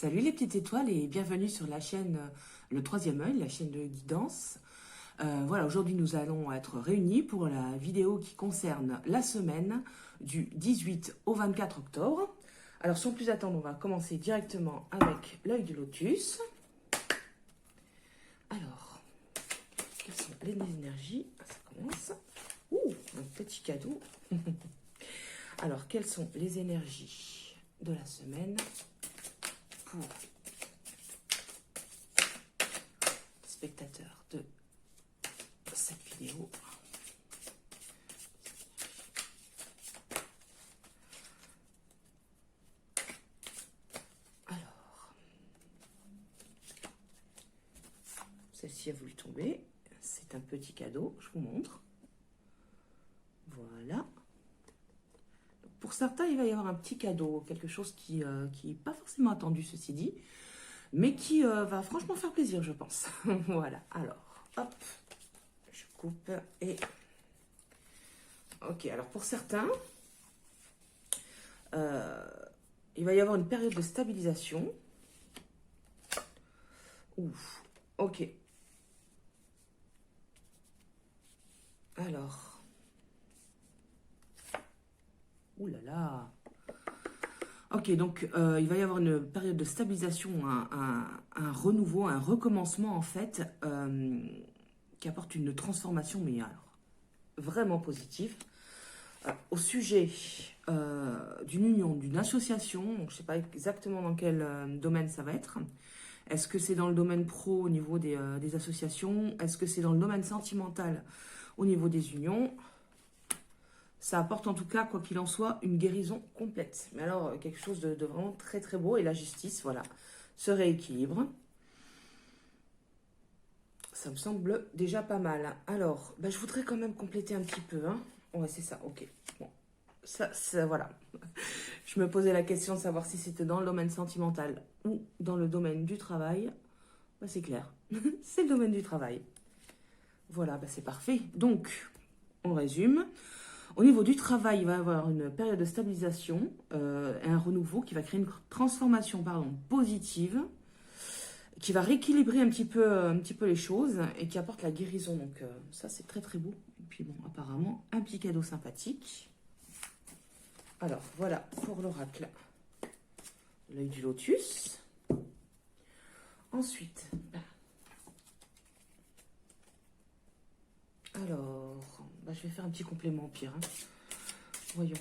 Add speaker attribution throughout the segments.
Speaker 1: Salut les petites étoiles et bienvenue sur la chaîne Le Troisième Œil, la chaîne de guidance. Voilà, aujourd'hui nous allons être réunis pour la vidéo qui concerne la semaine du 18 au 24 octobre. Alors sans plus attendre, on va commencer directement avec l'œil du lotus. Alors, quelles sont les énergies? Ça commence. Ouh, un petit cadeau. Alors, quelles sont les énergies de la semaine pour les spectateurs de cette vidéo? Alors, celle-ci a voulu tomber. C'est un petit cadeau, je vous montre. Voilà. Pour certains, il va y avoir un petit cadeau, quelque chose qui n'est pas forcément attendu, ceci dit, mais qui va franchement faire plaisir, je pense. Voilà, alors, hop, je coupe et... Ok, alors pour certains, il va y avoir une période de stabilisation. Ouf, ok. Alors... Ouh là là. Ok, donc il va y avoir une période de stabilisation, un renouveau, un recommencement en fait, qui apporte une transformation, mais alors vraiment positive. Au sujet d'une union, d'une association, je ne sais pas exactement dans quel domaine ça va être. Est-ce que c'est dans le domaine pro au niveau des associations? Est-ce que c'est dans le domaine sentimental au niveau des unions? Ça apporte en tout cas, quoi qu'il en soit, une guérison complète. Mais alors, quelque chose de vraiment très très beau. Et la justice, voilà, se rééquilibre. Ça me semble déjà pas mal. Alors, je voudrais quand même compléter un petit peu. Hein. Ouais, c'est ça, ok. Bon, ça, voilà. Je me posais la question de savoir si c'était dans le domaine sentimental ou dans le domaine du travail. C'est clair, c'est le domaine du travail. Voilà, c'est parfait. Donc, on résume. Au niveau du travail, il va y avoir une période de stabilisation, un renouveau qui va créer une transformation positive, qui va rééquilibrer un petit peu les choses et qui apporte la guérison. Donc ça, c'est très très beau. Et puis bon, apparemment, un petit cadeau sympathique. Alors, voilà pour l'oracle. L'œil du lotus. Ensuite, alors, je vais faire un petit complément au pire. Hein. Voyons.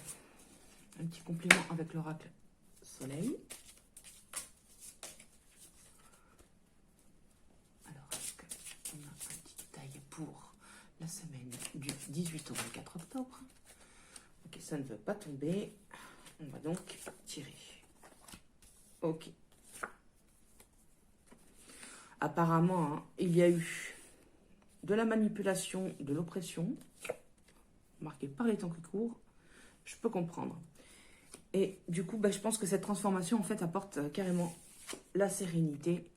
Speaker 1: Un petit complément avec l'oracle soleil. Alors, est-ce qu'on a un petit détail pour la semaine du 18 au 24 octobre? Ok, ça ne veut pas tomber. On va donc tirer. Ok. Apparemment, hein, il y a eu de la manipulation, de l'oppression, marquée par les temps qui courent. Je peux comprendre. Et du coup, je pense que cette transformation, en fait, apporte carrément la sérénité.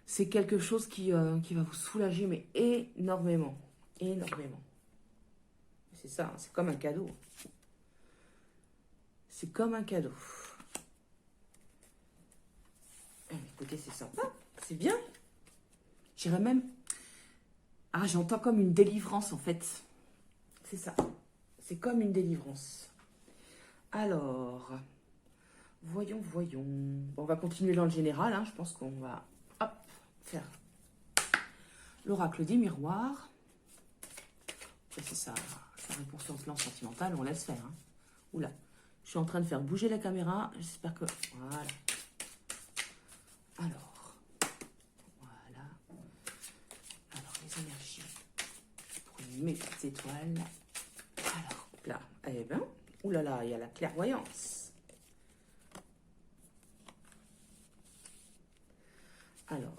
Speaker 1: C'est quelque chose qui va vous soulager, mais énormément. Énormément. C'est ça, c'est comme un cadeau. C'est comme un cadeau. Écoutez, c'est sympa. C'est bien. J'irais même... Ah, j'entends comme une délivrance, en fait. C'est ça. C'est comme une délivrance. Alors, voyons. Bon, on va continuer dans le général. Hein. Je pense qu'on va faire l'oracle des miroirs. C'est ça, sa réponse sur le plan sentimental. On laisse faire. Hein. Oula, je suis en train de faire bouger la caméra. J'espère que... Voilà. Alors, voilà. Alors, les énergies pour mes petites étoiles. Alors, là, eh bien, oulala, il y a la clairvoyance. Alors,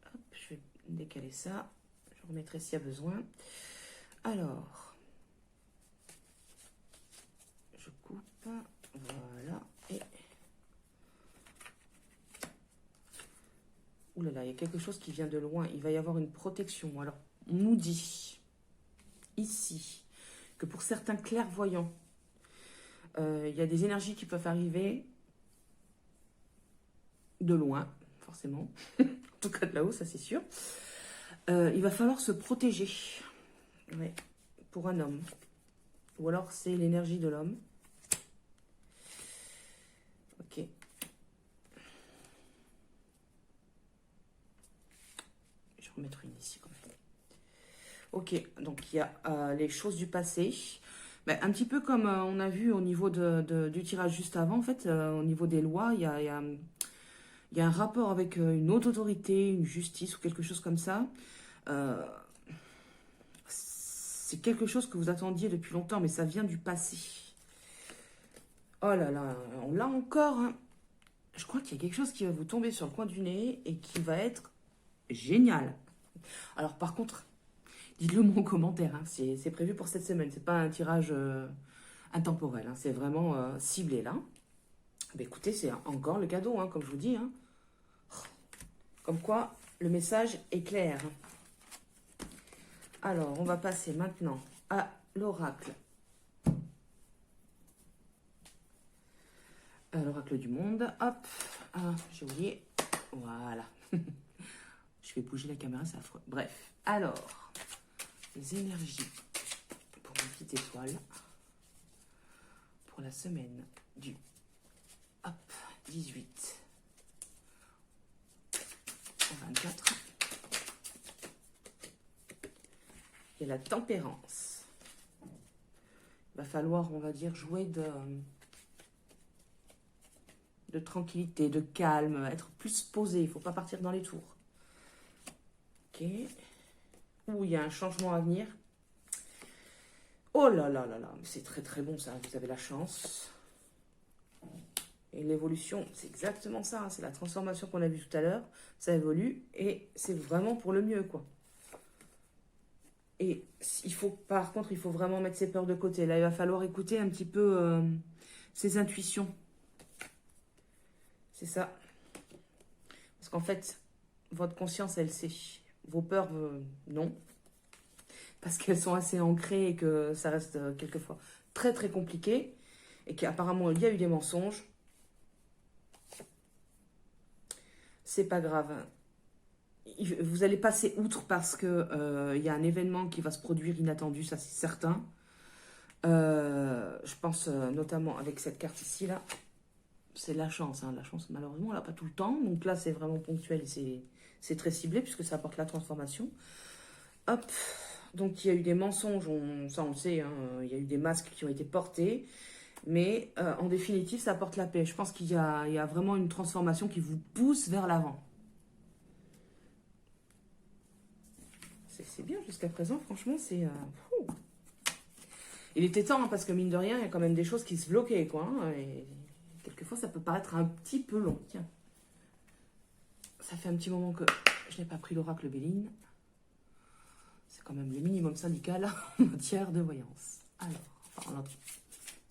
Speaker 1: hop, je vais décaler ça. Je remettrai s'il y a besoin. Alors, je coupe, voilà, et... Ouh là là, il y a quelque chose qui vient de loin. Il va y avoir une protection. Alors, on nous dit, ici, que pour certains clairvoyants, il y a des énergies qui peuvent arriver de loin, forcément. En tout cas de là-haut, ça c'est sûr. Il va falloir se protéger. Ouais, pour un homme. Ou alors c'est l'énergie de l'homme. Ok. Je vais remettre une ici quand même. Ok, donc il y a les choses du passé. Ben, un petit peu comme on a vu au niveau du tirage juste avant, en fait, au niveau des lois, il y a un rapport avec une haute autorité, une justice ou quelque chose comme ça. C'est quelque chose que vous attendiez depuis longtemps, mais ça vient du passé. Oh là là, on l'a encore. Hein. Je crois qu'il y a quelque chose qui va vous tomber sur le coin du nez et qui va être génial. Alors par contre, dites-le moi en commentaire. Hein. C'est prévu pour cette semaine. C'est pas un tirage intemporel. Hein. C'est vraiment ciblé là. Ben, écoutez, c'est encore le cadeau, hein, comme je vous dis. Hein. Comme quoi, le message est clair. Alors, on va passer maintenant à l'oracle. L'oracle du monde. Hop. Ah, j'ai oublié. Voilà. Je vais bouger la caméra, c'est affreux. Bref. Alors, les énergies pour ma petite étoile. Pour la semaine du 18 au 24. Il y a la tempérance. Il va falloir, on va dire, jouer de tranquillité, de calme, être plus posé. Il ne faut pas partir dans les tours. Ok. Ouh, il y a un changement à venir. Oh là là là là, c'est très très bon ça, vous avez la chance. Et l'évolution, c'est exactement ça, hein. C'est la transformation qu'on a vue tout à l'heure. Ça évolue et c'est vraiment pour le mieux, quoi. Et par contre, il faut vraiment mettre ses peurs de côté. Là, il va falloir écouter un petit peu ses intuitions. C'est ça. Parce qu'en fait, votre conscience, elle sait. Vos peurs, non. Parce qu'elles sont assez ancrées et que ça reste quelquefois très très compliqué. Et qu'apparemment, il y a eu des mensonges. C'est pas grave. Vous allez passer outre parce que y a un événement qui va se produire inattendu, ça c'est certain. Je pense notamment avec cette carte ici, là. C'est la chance, hein. La chance, malheureusement, on l'a pas tout le temps. Donc là, c'est vraiment ponctuel et c'est très ciblé puisque ça apporte la transformation. Hop. Donc, il y a eu des mensonges, ça on le sait, hein. Il y a eu des masques qui ont été portés. Mais en définitive, ça apporte la paix. Je pense qu'il y a vraiment une transformation qui vous pousse vers l'avant. C'est bien jusqu'à présent, franchement, c'est... Il était temps, hein, parce que mine de rien, il y a quand même des choses qui se bloquaient, quoi. Hein, et quelquefois, ça peut paraître un petit peu long. Tiens. Ça fait un petit moment que je n'ai pas pris l'oracle Béline. C'est quand même le minimum syndical en matière de voyance. Alors, enfin,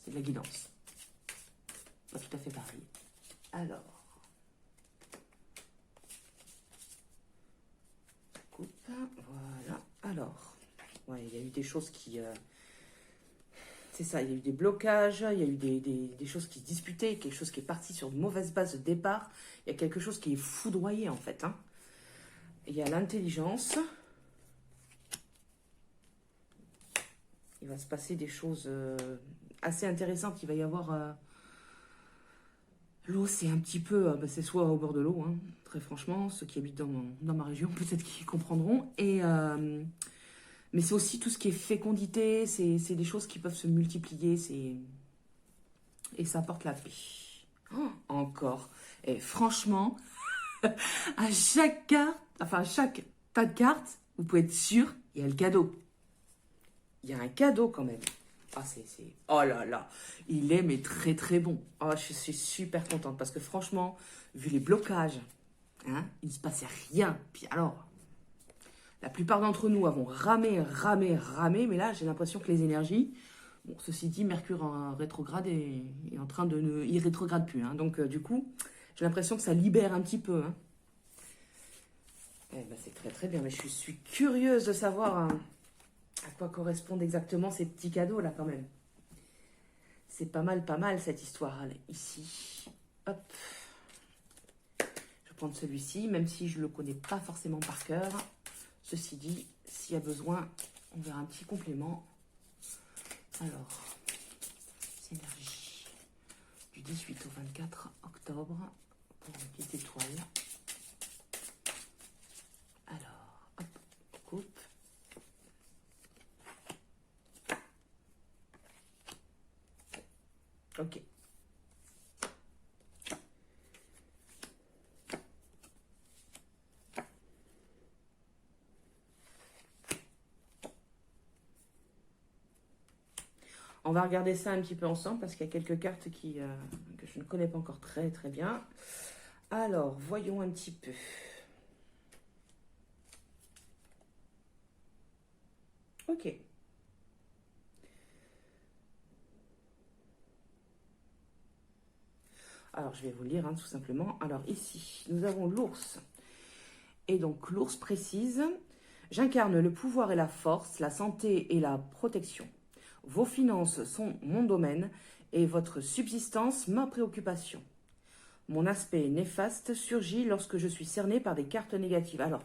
Speaker 1: c'est de la guidance. Pas tout à fait pareil. Alors. Coupe. Voilà. Alors. Ouais, il y a eu des choses qui... c'est ça, il y a eu des blocages, il y a eu des choses qui se disputaient, quelque chose qui est parti sur de mauvaises bases de départ. Il y a quelque chose qui est foudroyé, en fait. Hein. Il y a l'intelligence. Il va se passer des choses assez intéressantes. Il va y avoir... l'eau, c'est un petit peu... c'est soit au bord de l'eau, hein, très franchement. Ceux qui habitent dans ma région, peut-être qu'ils comprendront. Mais c'est aussi tout ce qui est fécondité. C'est des choses qui peuvent se multiplier. Et ça apporte la paix. Oh, encore. Et franchement, à chaque carte, enfin à chaque tas de cartes, vous pouvez être sûr, il y a le cadeau. Il y a un cadeau quand même. Ah, oh là là, il est mais très très bon. Oh, je suis super contente parce que franchement, vu les blocages, hein, il ne se passait rien. Puis alors, la plupart d'entre nous avons ramé, mais là, j'ai l'impression que les énergies... Bon, ceci dit, Mercure en rétrograde est en train de ne... Il rétrograde plus, hein, donc du coup, j'ai l'impression que ça libère un petit peu. Hein. Eh ben, c'est très très bien, mais je suis curieuse de savoir... Hein, À quoi correspondent exactement ces petits cadeaux là quand même? C'est pas mal cette histoire. Allez, ici. Hop. Je vais prendre celui-ci, même si je ne le connais pas forcément par cœur. Ceci dit, s'il y a besoin, on verra un petit complément. Alors, Synergie du 18 au 24 octobre pour une petite étoile. Alors, hop, on coupe. Ok. On va regarder ça un petit peu ensemble parce qu'il y a quelques cartes que je ne connais pas encore très bien. Alors, voyons un petit peu. Ok. Alors, je vais vous lire, hein, tout simplement. Alors, ici, nous avons l'ours. Et donc, l'ours précise, j'incarne le pouvoir et la force, la santé et la protection. Vos finances sont mon domaine et votre subsistance ma préoccupation. Mon aspect néfaste surgit lorsque je suis cerné par des cartes négatives. Alors,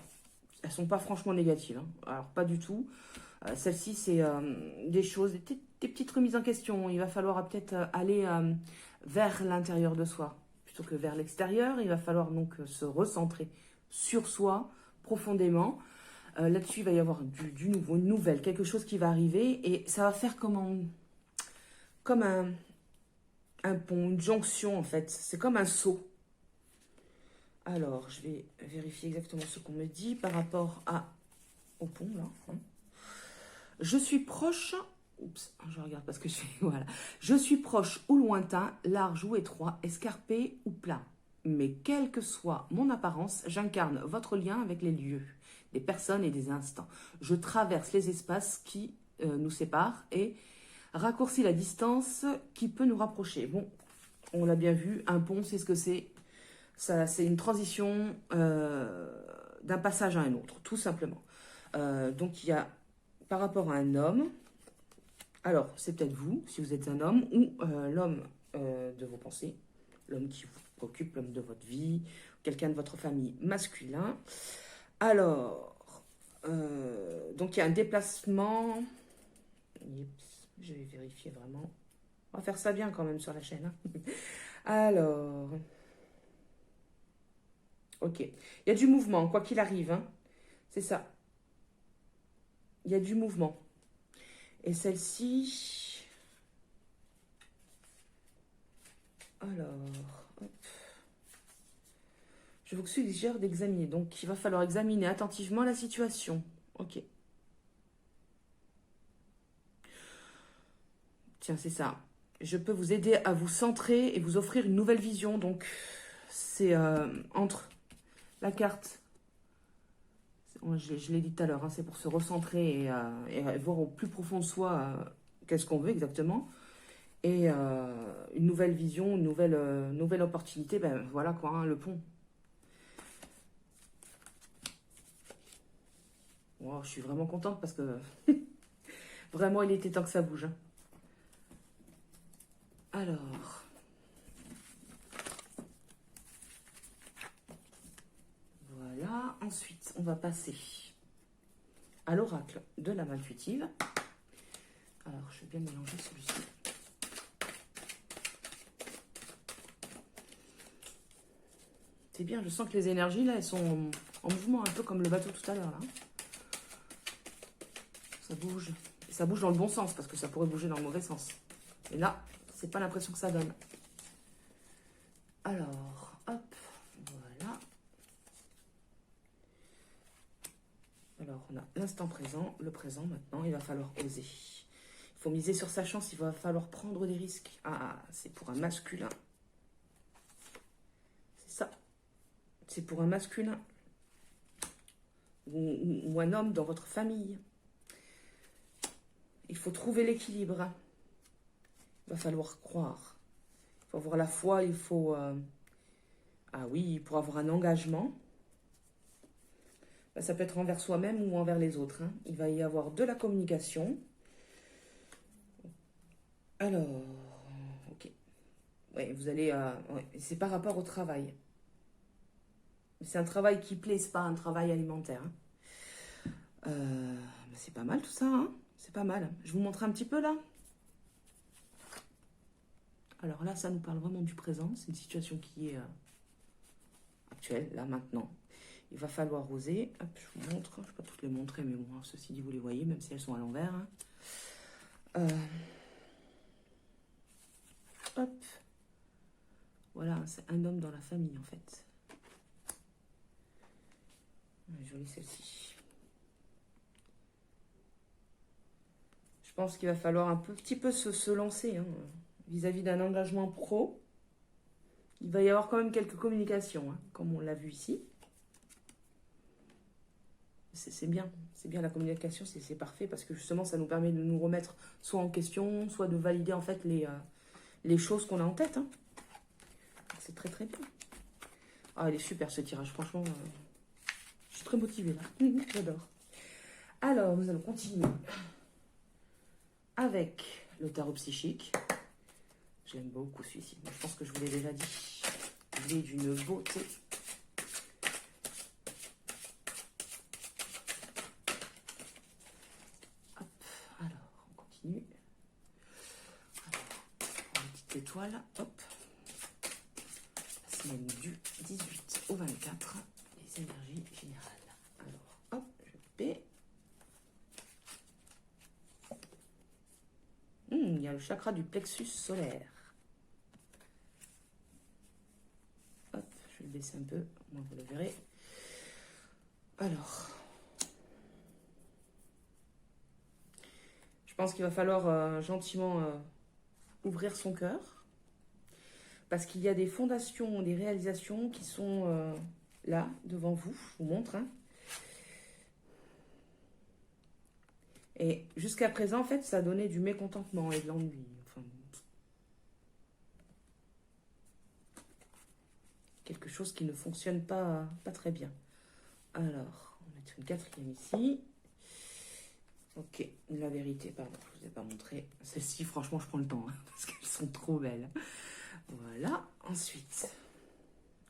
Speaker 1: elles ne sont pas franchement négatives, hein. Alors, pas du tout. Celle-ci, c'est des choses, des petites remises en question. Il va falloir peut-être aller vers l'intérieur de soi plutôt que vers l'extérieur. Il va falloir donc se recentrer sur soi profondément. Là-dessus, il va y avoir du nouveau, une nouvelle, quelque chose qui va arriver et ça va faire comme un pont, une jonction en fait. C'est comme un saut. Alors, je vais vérifier exactement ce qu'on me dit par rapport au pont là. Je suis proche. Oups, je regarde parce que je suis. Voilà. Je suis proche ou lointain, large ou étroit, escarpé ou plat. Mais quelle que soit mon apparence, j'incarne votre lien avec les lieux, des personnes et des instants. Je traverse les espaces qui nous séparent et raccourcis la distance qui peut nous rapprocher. Bon, on l'a bien vu, un pont, c'est ce que c'est. Ça, c'est une transition d'un passage à un autre, tout simplement. Donc, il y a par rapport à un homme, alors c'est peut-être vous, si vous êtes un homme, ou l'homme de vos pensées, l'homme qui vous occupe, l'homme de votre vie, quelqu'un de votre famille masculin. Alors, donc il y a un déplacement. Oups, je vais vérifier vraiment. On va faire ça bien quand même sur la chaîne, hein. Alors, ok. Il y a du mouvement, quoi qu'il arrive, hein. C'est ça. Il y a du mouvement. Et celle-ci... Alors, hop. Je vous suggère d'examiner. Donc, il va falloir examiner attentivement la situation. Ok. Tiens, c'est ça. Je peux vous aider à vous centrer et vous offrir une nouvelle vision. Donc, c'est entre la carte, je l'ai dit tout à l'heure, hein, c'est pour se recentrer et voir au plus profond de soi qu'est-ce qu'on veut exactement. Et une nouvelle vision, une nouvelle opportunité, ben voilà quoi, hein, le pont. Wow, je suis vraiment contente parce que vraiment il était temps que ça bouge, hein. Alors, voilà. Ensuite, on va passer à l'oracle de la main intuitive. Alors, je vais bien mélanger celui-ci. C'est bien, je sens que les énergies, là, elles sont en mouvement, un peu comme le bateau tout à l'heure, là. Ça bouge. Et ça bouge dans le bon sens, parce que ça pourrait bouger dans le mauvais sens. Et là, c'est pas l'impression que ça donne. Alors, hop, voilà. Alors, on a l'instant présent, le présent maintenant, il va falloir oser. Il faut miser sur sa chance, il va falloir prendre des risques. Ah, c'est pour un masculin. C'est ça. C'est pour un masculin. Ou un homme dans votre famille. Il faut trouver l'équilibre. Il va falloir croire. Il faut avoir la foi, il faut... Ah oui, pour avoir un engagement. Bah, ça peut être envers soi-même ou envers les autres, hein. Il va y avoir de la communication. Alors, ok. Ouais, vous allez... ouais, c'est par rapport au travail. C'est un travail qui plaît, c'est pas un travail alimentaire, hein. C'est pas mal tout ça, hein. C'est pas mal. Je vous montre un petit peu là. Alors là, ça nous parle vraiment du présent. C'est une situation qui est actuelle, là, maintenant. Il va falloir oser. Hop, je vous montre. Je ne vais pas toutes les montrer, mais bon, ceci dit, vous les voyez, même si elles sont à l'envers, hein. Hop. Voilà, c'est un homme dans la famille, en fait. Jolie celle-ci. Je pense qu'il va falloir un petit peu se lancer, hein, vis-à-vis d'un engagement pro. Il va y avoir quand même quelques communications, hein, comme on l'a vu ici. C'est bien la communication, c'est parfait parce que justement ça nous permet de nous remettre soit en question, soit de valider en fait les choses qu'on a en tête, hein. C'est très très bien. Ah, il est super ce tirage, franchement, je suis très motivée là, j'adore. Alors, nous allons continuer avec le tarot psychique. J'aime beaucoup celui-ci, je pense que je vous l'ai déjà dit. Il est d'une beauté. Étoile, hop, la semaine du 18 au 24, les énergies générales. Alors, hop, je paie. Il y a le chakra du plexus solaire. Hop, je vais le baisser un peu, moi vous le verrez. Alors, je pense qu'il va falloir gentiment ouvrir son cœur. Parce qu'il y a des fondations, des réalisations qui sont là, devant vous. Je vous montre, hein. Et jusqu'à présent, en fait, ça donnait du mécontentement et de l'ennui. Enfin, quelque chose qui ne fonctionne pas très bien. Alors, on va mettre une quatrième ici. Ok, la vérité, pardon, je ne vous ai pas montré. Celles-ci, franchement, je prends le temps, hein, parce qu'elles sont trop belles. Voilà, ensuite,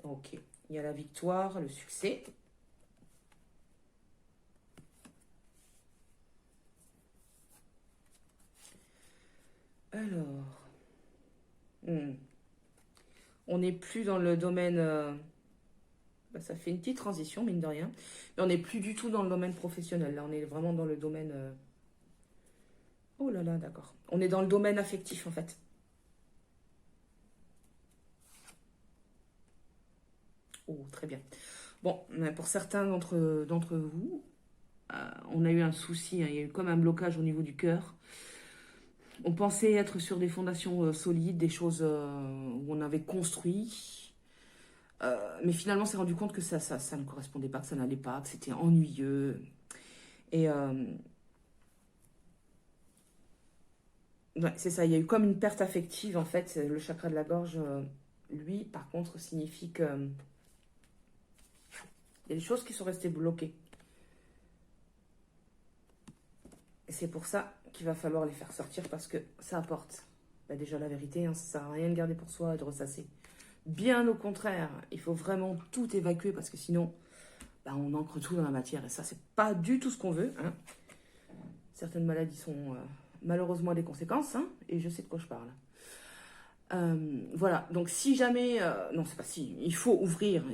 Speaker 1: ok, il y a la victoire, le succès. Alors, on n'est plus dans le domaine, ça fait une petite transition, mine de rien, mais on n'est plus du tout dans le domaine professionnel, là on est vraiment dans le domaine, oh là là, d'accord, on est dans le domaine affectif en fait. Oh, très bien. Bon, pour certains d'entre vous, on a eu un souci, hein, il y a eu comme un blocage au niveau du cœur. On pensait être sur des fondations solides, des choses où on avait construit. Mais finalement, on s'est rendu compte que ça ne correspondait pas, que ça n'allait pas, que c'était ennuyeux. Et ouais, c'est ça, il y a eu comme une perte affective, en fait. Le chakra de la gorge, lui, par contre, signifie que il y a des choses qui sont restées bloquées. Et c'est pour ça qu'il va falloir les faire sortir parce que ça apporte déjà la vérité, hein, ça ne sert à rien de garder pour soi et de ressasser. Bien au contraire, il faut vraiment tout évacuer parce que sinon, on ancre tout dans la matière et ça, c'est pas du tout ce qu'on veut, hein. Certaines maladies sont malheureusement des conséquences, hein, et je sais de quoi je parle. Voilà, donc si jamais, non, c'est pas si, il faut ouvrir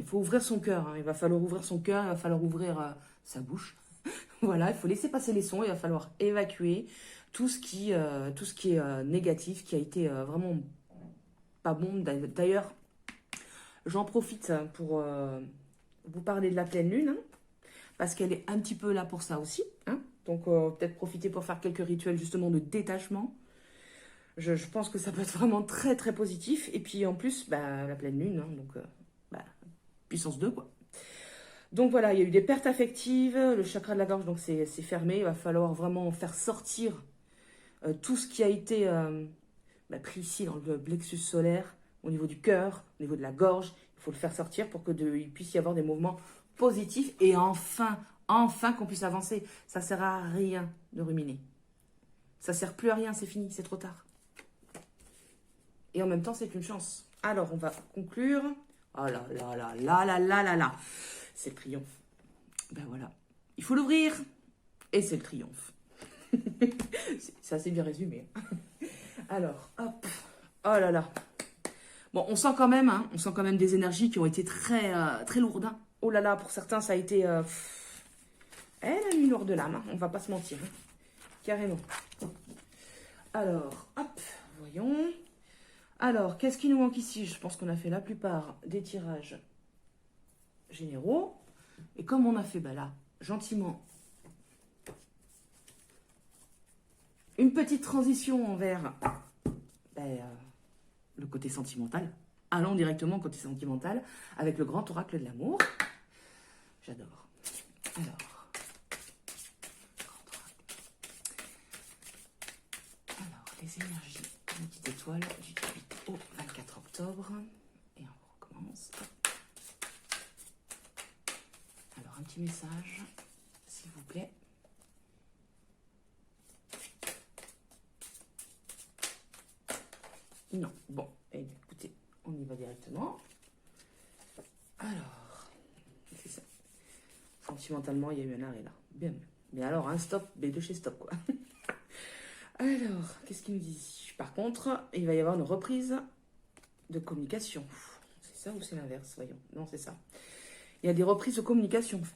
Speaker 1: son cœur, hein, il va falloir ouvrir son cœur, il va falloir ouvrir sa bouche. Voilà, il faut laisser passer les sons, il va falloir évacuer tout ce qui est négatif, qui a été vraiment pas bon. D'ailleurs, j'en profite pour vous parler de la pleine lune, hein, parce qu'elle est un petit peu là pour ça aussi, hein. Donc peut-être profiter pour faire quelques rituels justement de détachement. Je pense que ça peut être vraiment très très positif. Et puis en plus, la pleine lune, hein, donc puissance 2 quoi. Donc voilà, il y a eu des pertes affectives, le chakra de la gorge, donc c'est fermé. Il va falloir vraiment faire sortir tout ce qui a été pris ici dans le plexus solaire, au niveau du cœur, au niveau de la gorge. Il faut le faire sortir pour qu'il puisse y avoir des mouvements positifs et enfin Enfin qu'on puisse avancer. Ça sert à rien de ruminer. Ça sert plus à rien, c'est fini, c'est trop tard. Et en même temps, c'est une chance. Alors, on va conclure. Oh là là là là là là là là. C'est le triomphe. Ben voilà. Il faut l'ouvrir. Et c'est le triomphe. C'est assez bien résumé. Alors, hop. Oh là là. Bon, on sent quand même, hein, on sent quand même des énergies qui ont été très, très lourdes. Hein. Oh là là, pour certains, ça a été... elle a mis lourd de l'âme, hein, on va pas se mentir. Hein. Carrément. Alors, hop, voyons. Alors, qu'est-ce qui nous manque ici? Je pense qu'on a fait la plupart des tirages généraux. Et comme on a fait, là, gentiment, une petite transition vers le côté sentimental. Allons directement au côté sentimental avec le grand oracle de l'amour. J'adore. Alors, grand oracle. Alors, les énergies de la petite étoile du 18 au 24 octobre. Et on recommence. Alors, un petit message, s'il vous plaît. Non, bon, écoutez, on y va directement. Alors, c'est ça. Sentimentalement, il y a eu un arrêt là. Bien. Mais alors, un stop, mais de chez stop, quoi. Alors, qu'est-ce qu'il nous dit? Par contre, il va y avoir une reprise de communication. C'est ça ou c'est l'inverse? Voyons. Non, c'est ça. Il y a des reprises de communication, en fait.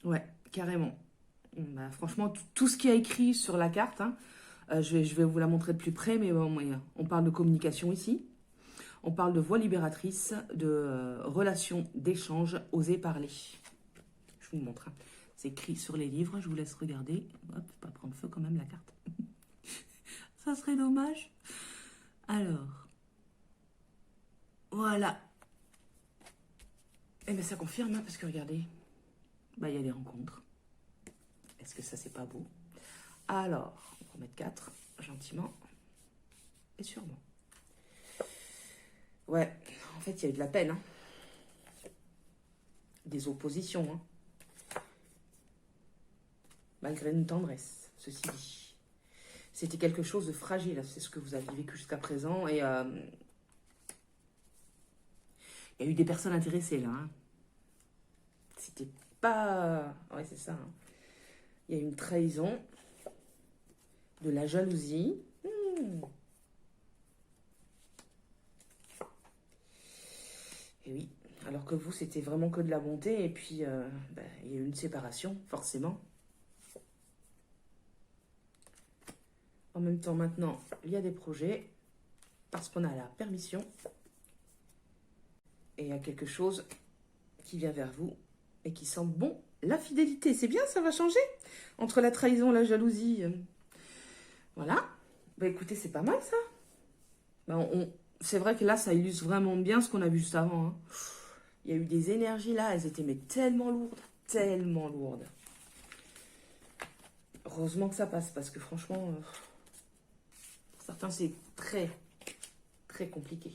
Speaker 1: Ouais, carrément. Bah, franchement, tout ce qui est écrit sur la carte, hein, je vais vous la montrer de plus près, mais bon, on parle de communication ici. On parle de voix libératrice, de relations, d'échanges, oser parler. Je vous montre. Hein. C'est écrit sur les livres, je vous laisse regarder. Hop, pas prendre feu quand même la carte. Ça serait dommage. Alors, voilà. Eh bien, ça confirme, hein, parce que regardez, bah, il y a des rencontres. Est-ce que ça, c'est pas beau? Alors, on va mettre 4, gentiment et sûrement. Ouais, en fait, il y a eu de la peine. Hein. Des oppositions. Hein. Malgré une tendresse, ceci dit. C'était quelque chose de fragile. C'est ce que vous avez vécu jusqu'à présent. Et il y a eu des personnes intéressées, là. Hein. C'était pas... Ouais, c'est ça. Hein. Il y a eu une trahison. De la jalousie. Et oui, alors que vous, c'était vraiment que de la bonté. Et puis, il y a eu une séparation, forcément. En même temps, maintenant, il y a des projets. Parce qu'on a la permission. Et il y a quelque chose qui vient vers vous. Et qui sent bon la fidélité. C'est bien, ça va changer. Entre la trahison et la jalousie. Voilà. Bah écoutez, c'est pas mal, ça. Bah, c'est vrai que là, ça illustre vraiment bien ce qu'on a vu juste avant. Hein. Il y a eu des énergies là, elles étaient mais tellement lourdes, tellement lourdes. Heureusement que ça passe, parce que franchement, pour certains, c'est très, très compliqué.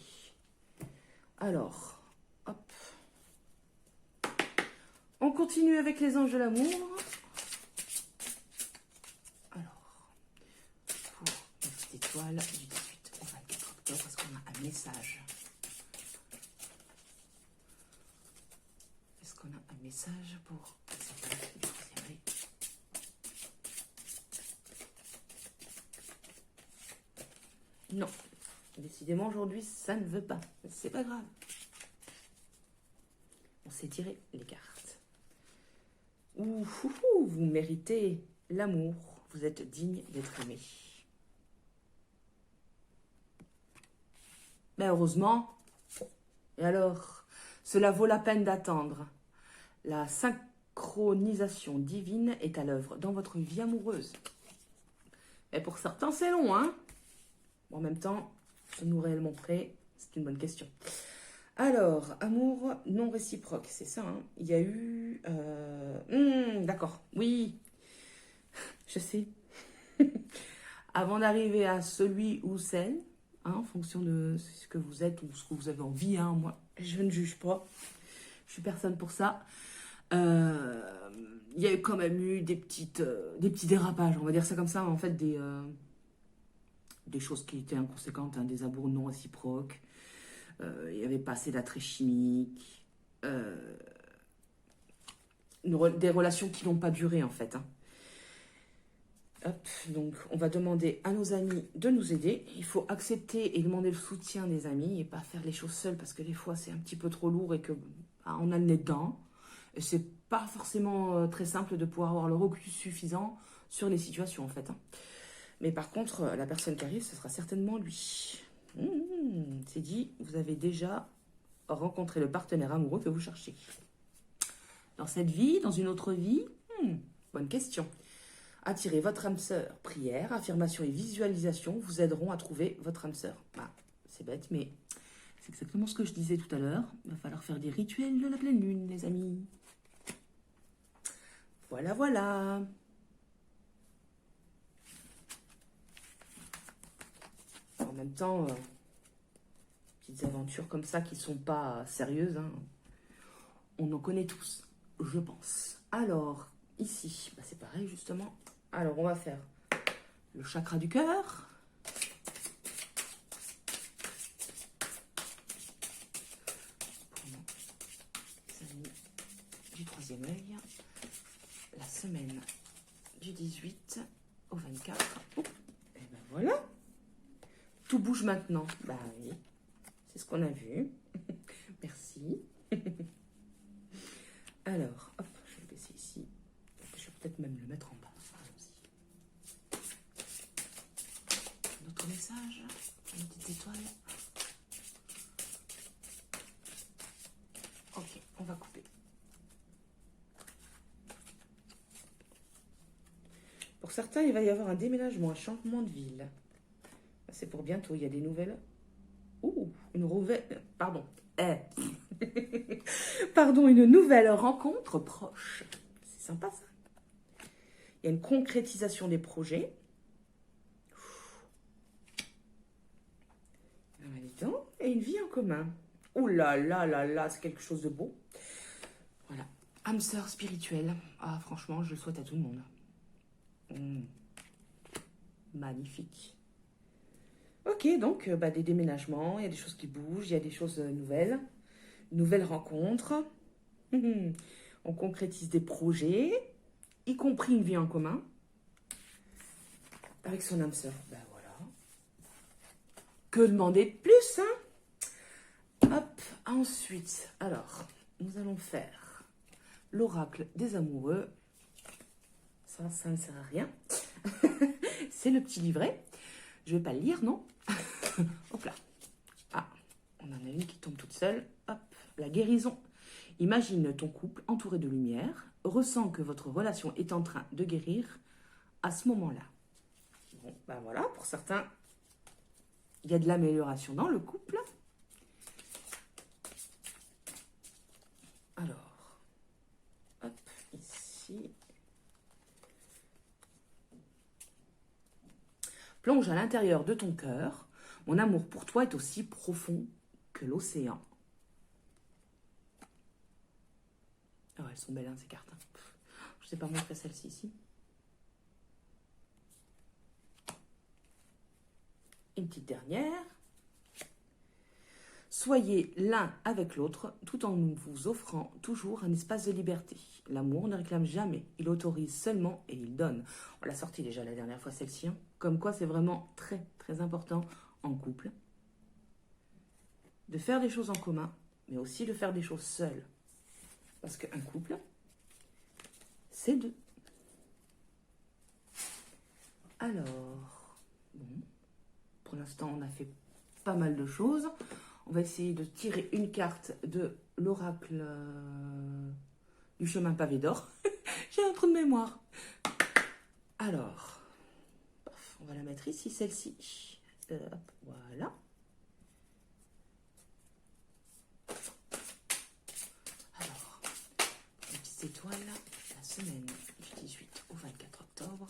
Speaker 1: Alors, hop. On continue avec les anges de l'amour. Alors, pour la petite étoile du 18 au 24 octobre, est-ce qu'on a un message? Est-ce qu'on a un message pour cette date du 3e œil? Non. Décidément, aujourd'hui, ça ne veut pas. C'est pas grave. On s'est tiré les cartes. Ouh, vous méritez l'amour. Vous êtes digne d'être aimé. Mais heureusement, et alors, cela vaut la peine d'attendre. La synchronisation divine est à l'œuvre dans votre vie amoureuse. Et pour certains, c'est long, hein? En même temps, sommes-nous réellement prêts? C'est une bonne question. Alors, amour non réciproque, c'est ça, hein? Il y a eu... d'accord, oui, je sais. Avant d'arriver à celui ou celle, hein, en fonction de ce que vous êtes ou ce que vous avez envie, hein, moi, je ne juge pas. Je suis personne pour ça. Il y a quand même eu des petits dérapages, on va dire ça comme ça, en fait, des choses qui étaient inconséquentes, hein, des amours non réciproques. Il n'y avait pas assez d'attrait chimique. Des relations qui n'ont pas duré, en fait. Hein. Hop, donc, on va demander à nos amis de nous aider. Il faut accepter et demander le soutien des amis et pas faire les choses seules parce que des fois, c'est un petit peu trop lourd et que on a le nez dedans. Et c'est pas forcément très simple de pouvoir avoir le recul suffisant sur les situations, en fait. Hein. Mais par contre, la personne qui arrive, ce sera certainement lui. C'est dit, vous avez déjà rencontré le partenaire amoureux que vous cherchez. Dans cette vie, dans une autre vie, bonne question. Attirez votre âme sœur. Prière, affirmation et visualisation vous aideront à trouver votre âme sœur. Ah, c'est bête, mais c'est exactement ce que je disais tout à l'heure. Il va falloir faire des rituels de la pleine lune, les amis. Voilà, voilà. En même temps, petites aventures comme ça qui ne sont pas sérieuses, hein, on en connaît tous, je pense. Alors, ici, c'est pareil, justement. Alors, on va faire le chakra du cœur. Pour les amis du troisième œil. La semaine du 18 au 24. Oh, et ben voilà. Tout bouge maintenant. Bah oui, c'est ce qu'on a vu. Merci. Alors, hop, je vais le baisser ici. Je vais peut-être même le mettre en bas. Notre message, une petite étoile. Ok, on va couper. Pour certains, il va y avoir un déménagement, un changement de ville. C'est pour bientôt, il y a des nouvelles. Ouh, une nouvelle... Pardon. Pardon, une nouvelle rencontre proche. C'est sympa, ça. Il y a une concrétisation des projets. Et une vie en commun. Ouh là là là là, c'est quelque chose de beau. Voilà. Âme sœur spirituelle. Ah, franchement, je le souhaite à tout le monde. Magnifique. Ok, donc des déménagements, il y a des choses qui bougent, il y a des choses nouvelles. Nouvelles rencontres. On concrétise des projets, y compris une vie en commun. Avec son âme sœur. Ben voilà. Que demander de plus, hein? Hop, ensuite, alors, nous allons faire l'oracle des amoureux. Ça ne sert à rien. C'est le petit livret. Je vais pas le lire, non? Hop là. Ah, on en a une qui tombe toute seule. Hop, la guérison. Imagine ton couple entouré de lumière. Ressens que votre relation est en train de guérir à ce moment-là. Bon, ben voilà, pour certains, il y a de l'amélioration dans le couple. Alors, hop, ici. Plonge à l'intérieur de ton cœur. Mon amour pour toi est aussi profond que l'océan. Oh, elles sont belles, hein, ces cartes. Je ne sais pas montrer celle-ci ici. Une petite dernière. Soyez l'un avec l'autre tout en vous offrant toujours un espace de liberté. L'amour ne réclame jamais, il autorise seulement et il donne. On l'a sorti déjà la dernière fois celle-ci. Hein. Comme quoi c'est vraiment très très important en couple de faire des choses en commun, mais aussi de faire des choses seules. Parce qu'un couple, c'est deux. Alors, bon, pour l'instant on a fait pas mal de choses. On va essayer de tirer une carte de l'oracle du chemin pavé d'or. J'ai un trou de mémoire. Alors, on va la mettre ici, celle-ci. Voilà. Alors, une petite étoile, la semaine du 18 au 24 octobre.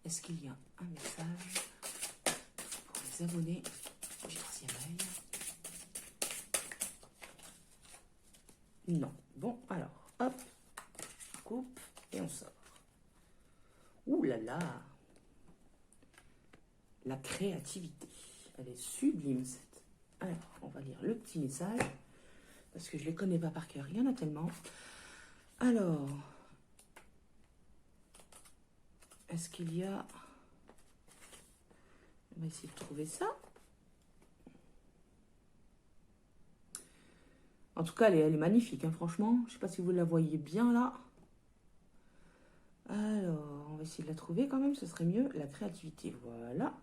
Speaker 1: Est-ce qu'il y a un message pour les abonnés du troisième œil? Non. Bon, alors, hop, on coupe et on sort. Ouh là là! La créativité. Elle est sublime, cette. Alors, on va lire le petit message, parce que je ne les connais pas par cœur. Il y en a tellement. Alors, est-ce qu'il y a... On va essayer de trouver ça. En tout cas, elle est magnifique, hein, franchement. Je ne sais pas si vous la voyez bien, là. Alors, on va essayer de la trouver quand même, ce serait mieux. La créativité, voilà.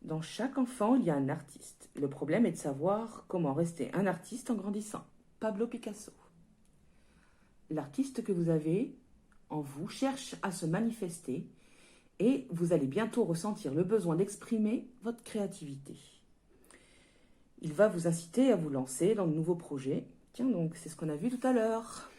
Speaker 1: Dans chaque enfant, il y a un artiste. Le problème est de savoir comment rester un artiste en grandissant. Pablo Picasso. L'artiste que vous avez en vous cherche à se manifester et vous allez bientôt ressentir le besoin d'exprimer votre créativité. Il va vous inciter à vous lancer dans de nouveaux projets. Tiens donc, c'est ce qu'on a vu tout à l'heure.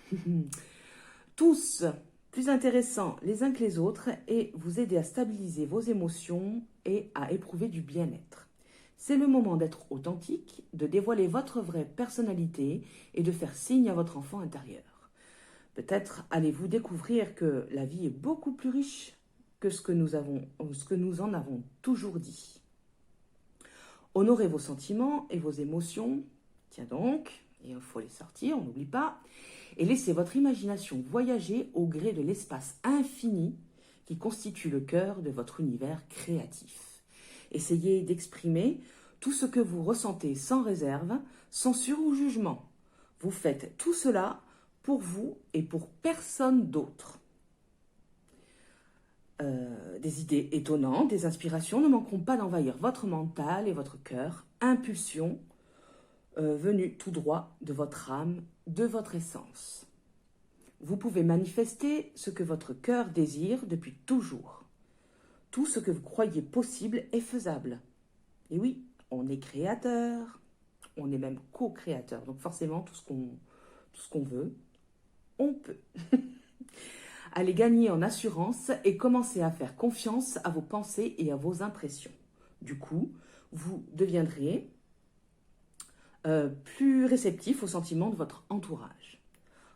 Speaker 1: Tous plus intéressants les uns que les autres et vous aider à stabiliser vos émotions et à éprouver du bien-être. C'est le moment d'être authentique, de dévoiler votre vraie personnalité et de faire signe à votre enfant intérieur. Peut-être allez-vous découvrir que la vie est beaucoup plus riche que ce que nous en avons toujours dit. Honorez vos sentiments et vos émotions. Tiens donc, et il faut les sortir, on n'oublie pas. Et laissez votre imagination voyager au gré de l'espace infini qui constitue le cœur de votre univers créatif. Essayez d'exprimer tout ce que vous ressentez sans réserve, sans censure ou jugement. Vous faites tout cela pour vous et pour personne d'autre. Des idées étonnantes, des inspirations ne manqueront pas d'envahir votre mental et votre cœur. Impulsions venues tout droit de votre âme, de votre essence. Vous pouvez manifester ce que votre cœur désire depuis toujours. Tout ce que vous croyez possible est faisable. Et oui, on est créateur, on est même co-créateur. Donc forcément, tout ce qu'on veut, on peut. Allez gagner en assurance et commencez à faire confiance à vos pensées et à vos impressions. Du coup, vous deviendrez plus réceptif aux sentiments de votre entourage.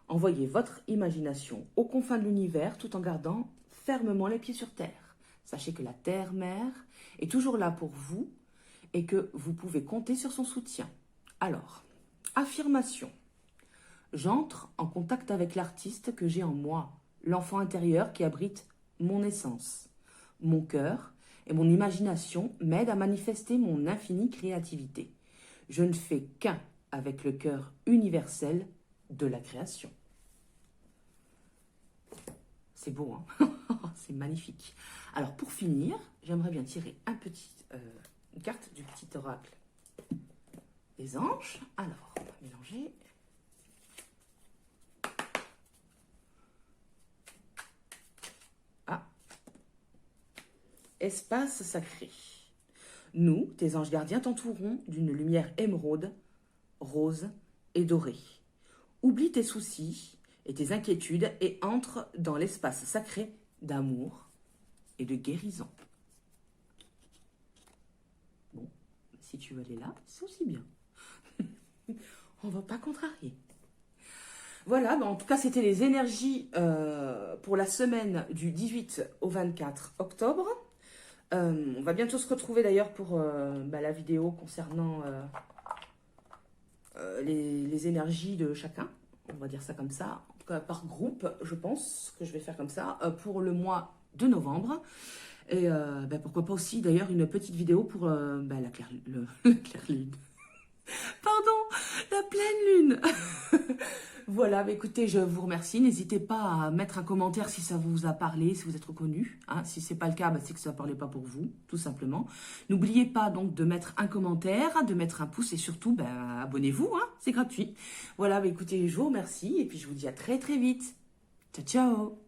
Speaker 1: Envoyez votre imagination aux confins de l'univers tout en gardant fermement les pieds sur terre. Sachez que la terre-mère est toujours là pour vous et que vous pouvez compter sur son soutien. Alors, affirmation. J'entre en contact avec l'artiste que j'ai en moi, l'enfant intérieur qui abrite mon essence. Mon cœur et mon imagination m'aident à manifester mon infinie créativité. Je ne fais qu'un avec le cœur universel de la création. C'est beau, hein? C'est magnifique. Alors, pour finir, j'aimerais bien tirer une carte du petit oracle des anges. Alors, on va mélanger. Ah. Espace sacré. Nous, tes anges gardiens, t'entourerons d'une lumière émeraude, rose et dorée. Oublie tes soucis et tes inquiétudes et entre dans l'espace sacré d'amour et de guérison. Bon, si tu veux aller là, c'est aussi bien. On ne va pas contrarier. Voilà, en tout cas, c'était les énergies pour la semaine du 18 au 24 octobre. On va bientôt se retrouver d'ailleurs pour la vidéo concernant les énergies de chacun. On va dire ça comme ça. En tout cas, par groupe, je pense que je vais faire comme ça pour le mois de novembre. Et pourquoi pas aussi d'ailleurs une petite vidéo pour la claire lune. Pardon, la pleine lune. Voilà, écoutez, je vous remercie. N'hésitez pas à mettre un commentaire si ça vous a parlé, si vous êtes reconnu. Hein. Si ce n'est pas le cas, c'est que ça ne parlait pas pour vous, tout simplement. N'oubliez pas donc de mettre un commentaire, de mettre un pouce et surtout, abonnez-vous, hein, c'est gratuit. Voilà, écoutez, je vous remercie et puis je vous dis à très très vite. Ciao, ciao.